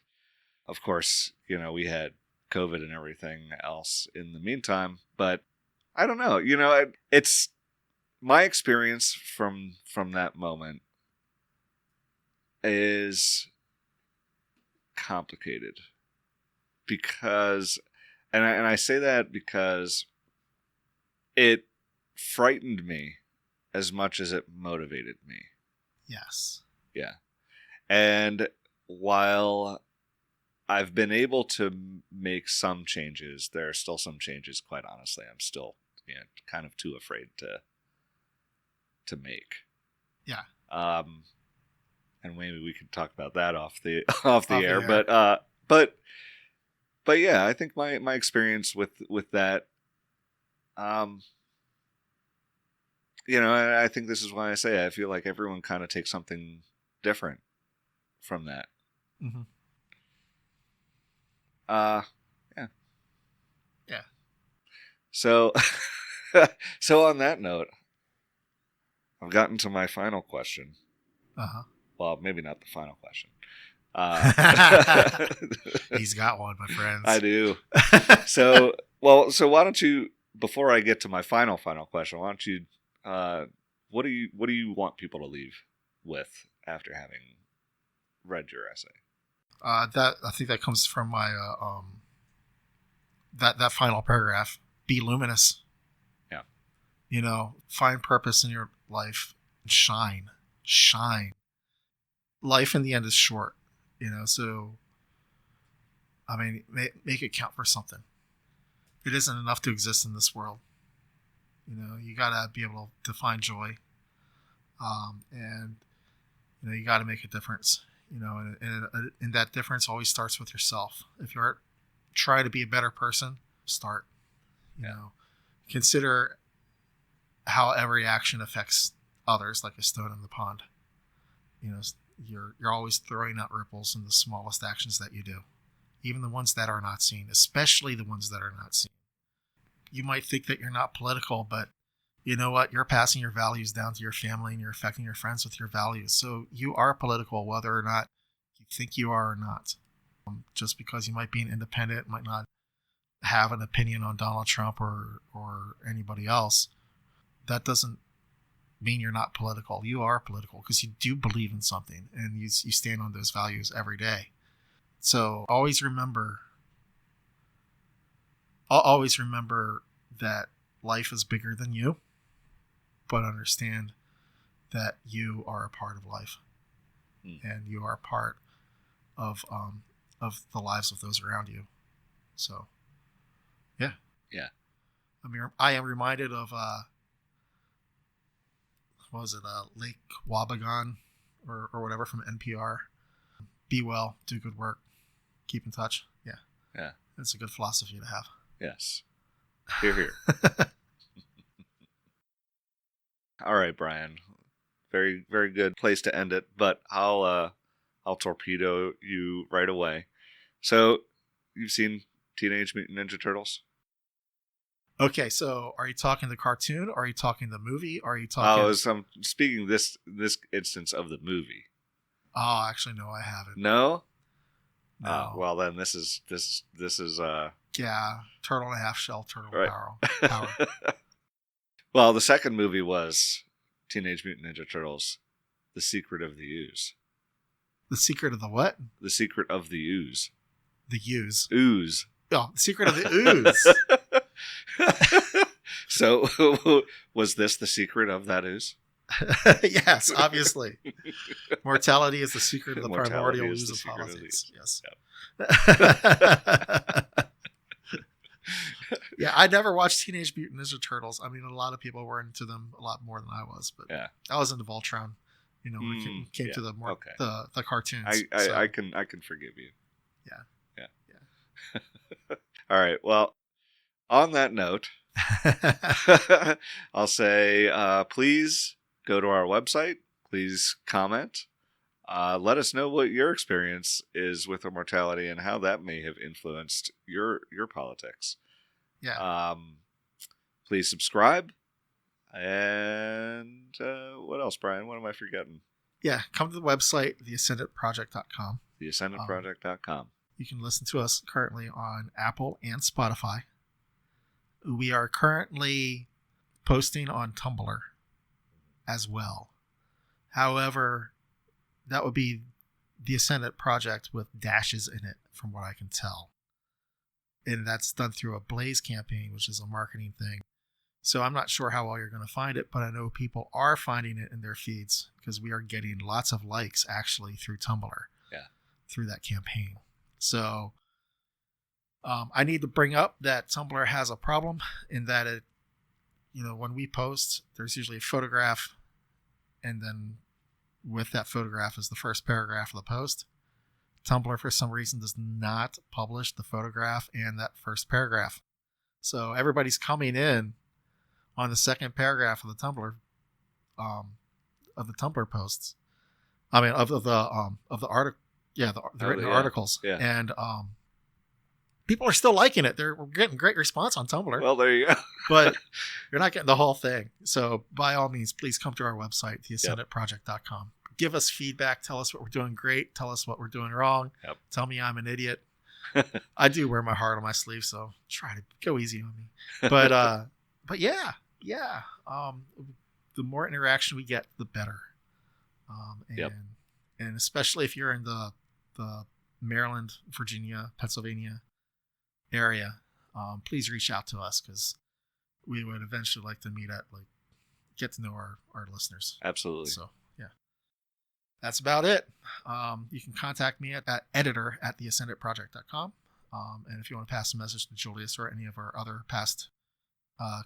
Of course, we had COVID and everything else in the meantime, but I don't know. It's my experience from that moment is complicated because, and I say that because it frightened me as much as it motivated me. Yes. Yeah. And while I've been able to make some changes, there are still some changes, quite honestly, I'm still kind of too afraid to make. Yeah. And maybe we can talk about that off the air. But yeah, I think my experience with that, I think this is why I say I feel like everyone kind of takes something different from that. Mm-hmm. Yeah. Yeah. So, so on that note, I've gotten to my final question. Uh-huh. Well, maybe not the final question. He's got one, my friends. I do. So why don't you, before I get to my final question, why don't you, what do you want people to leave with after having read your essay? That I think that comes from my that final paragraph. Be luminous. Yeah. Find purpose in your life. Shine. Life in the end is short. So I mean, make it count for something. It isn't enough to exist in this world. You gotta be able to find joy, and you gotta make a difference. And that difference always starts with yourself. If you're trying to be a better person, start. Consider how every action affects others, like a stone in the pond. You're always throwing out ripples in the smallest actions that you do, even the ones that are not seen, especially the ones that are not seen. You might think that you're not political, but you know what? You're passing your values down to your family and you're affecting your friends with your values. So you are political, whether or not you think you are or not. Just because you might be an independent, might not have an opinion on Donald Trump or anybody else, that doesn't mean you're not political. You are political because you do believe in something and you stand on those values every day. So always remember that life is bigger than you, but understand that you are a part of life, and you are a part of the lives of those around you. So, yeah. I am reminded of what was it, Lake Wabagon or whatever from NPR. Be well, do good work, keep in touch. Yeah. It's a good philosophy to have. Yes. Hear. All right, Brian. Very, very good place to end it, but I'll torpedo you right away. So, you've seen Teenage Mutant Ninja Turtles? Okay, so are you talking the cartoon? Or are you talking the movie? Or are you talking? I'm speaking this instance of the movie. Oh, actually, no, I haven't. No. No. Well, then this is Yeah, turtle and a half shell, turtle right. power. Well, the second movie was Teenage Mutant Ninja Turtles: The Secret of the Ooze. The Secret of the what? The Secret of the Ooze. The Ooze. Ooze. Oh, The Secret of the Ooze. So, was this the secret of that ooze? Yes, obviously. Mortality is the secret of the Mortality primordial is ooze the of secret of politics. the Yes. Yeah, I never watched Teenage Mutant Ninja Turtles. I mean, a lot of people were into them a lot more than I was, but yeah. I was into Voltron. When it came to the more the cartoons. I can forgive you. Yeah. All right. Well, on that note, I'll say please go to our website. Please comment. Let us know what your experience is with immortality and how that may have influenced your politics. Yeah. Please subscribe. And what else, Brian? What am I forgetting? Yeah, come to the website, theascendantproject.com. Theascendantproject.com. You can listen to us currently on Apple and Spotify. We are currently posting on Tumblr as well. However, that would be the Ascendant Project with dashes in it, from what I can tell. And that's done through a Blaze campaign, which is a marketing thing. So I'm not sure how well you're going to find it, but I know people are finding it in their feeds because we are getting lots of likes actually through Tumblr. Yeah. Through that campaign. So I need to bring up that Tumblr has a problem in that it, when we post, there's usually a photograph, and then with that photograph is the first paragraph of the post. Tumblr, for some reason, does not publish the photograph and that first paragraph. So everybody's coming in on the second paragraph of the Tumblr posts. I mean, of the article, the written articles, and people are still liking it. We're getting great response on Tumblr. Well, there you go. But you're not getting the whole thing. So by all means, please come to our website, theascendantproject.com. Give us feedback. Tell us what we're doing great. Tell us what we're doing wrong. Yep. Tell me I'm an idiot. I do wear my heart on my sleeve, so try to go easy on me. But yeah. The more interaction we get, the better. And especially if you're in the Maryland, Virginia, Pennsylvania area, please reach out to us, because we would eventually like to get to know our listeners. Absolutely. So yeah, that's about it. You can contact me at editor@theascendantproject.com. And if you want to pass a message to Julius or any of our other past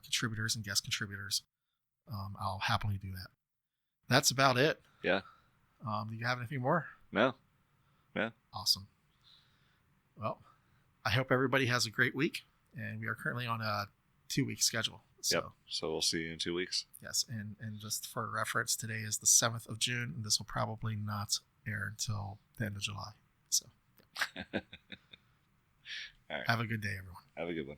contributors and guest contributors, I'll happily do that. That's about it. Yeah. Do you have anything more? No. Yeah. Awesome. Well, I hope everybody has a great week, and we are currently on a 2-week schedule. So, yep. So we'll see you in 2 weeks. Yes. And just for reference, today is the 7th of June, and this will probably not air until the end of July. So, yeah. All right. Have a good day, everyone. Have a good one.